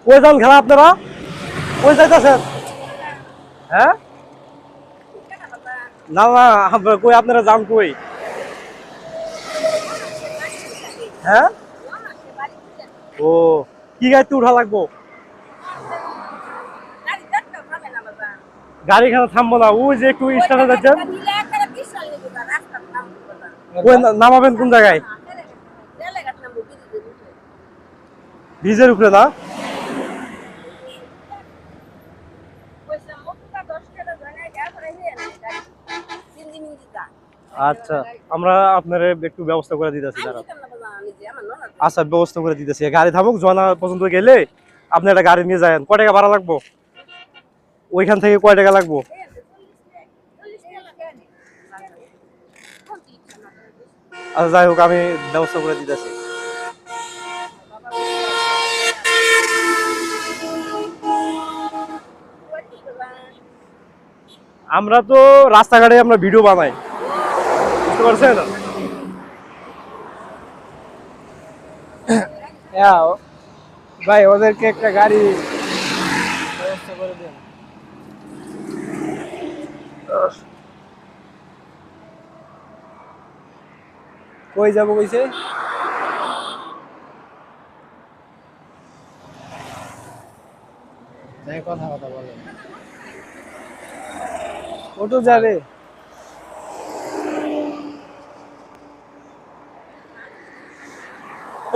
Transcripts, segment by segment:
কই যান খেলা আপনারা? কই যাইতেছেন? হ্যাঁ না না, কই আপনারা যান কই? হ্যাঁ ও, কি গাড়িতে উঠা লাগবো? গাড়ি এখানে থামবো না, ওই যে একটু স্টার্টে যাচ্ছেন। ওই নামাবেন কোন জায়গায়? ব্রিজের উপরে না? আচ্ছা, আমরা আপনার একটু ব্যবস্থা করে দিতেছি দাঁড়া। আচ্ছা, ব্যবস্থা করে দিতেছি, গাড়ি থামুক, জয়না পর্যন্ত গেলে আপনি একটা গাড়ি নিয়ে যাবেন। কয় টাকা ভাড়া লাগবো? ওইখান থেকে কয় টাকা লাগবো? আচ্ছা যাই হোক, আমি ব্যবস্থা করে দিতেছি। আমরা তো রাস্তাঘাটে আমরা ভিডিও বানাই, বুঝতে পারছেন? ভাই ওদেরকে একটা গাড়ি ব্যবস্থা করে দেন। কই যাবো কইছে? কথা কথা বলে অটো যাবে।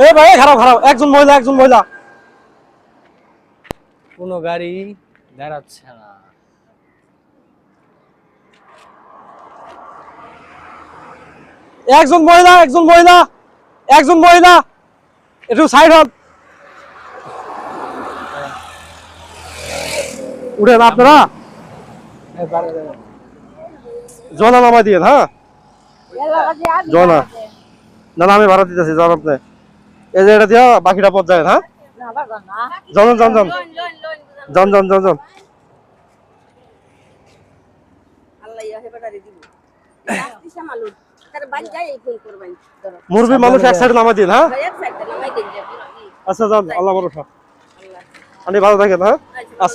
এ ভাই খারাপ খারাপ, একজন মহিলা একজন মহিলা। কোনো গাড়ি দাঁড়াচ্ছে না। একজন মহিলা একজন মহিলা একজন মহিলা, একটু সাইড হন। উঠেন আপনারা, জনা নামা দিয়ে। হ্যাঁ জনা, না না আমি ভাড়া দিতেছি, জন আপনি এই যে এটা দিয়া বাকিটা পথ যায়। হ্যাঁ জন জন জন জন জন জন জন মুরবি মানুষ এক সাইডে নামা দিন। হ্যাঁ আচ্ছা যান, আল্লাহ ভরসা। আপনি ভালো থাকেন। হ্যাঁ আচ্ছা।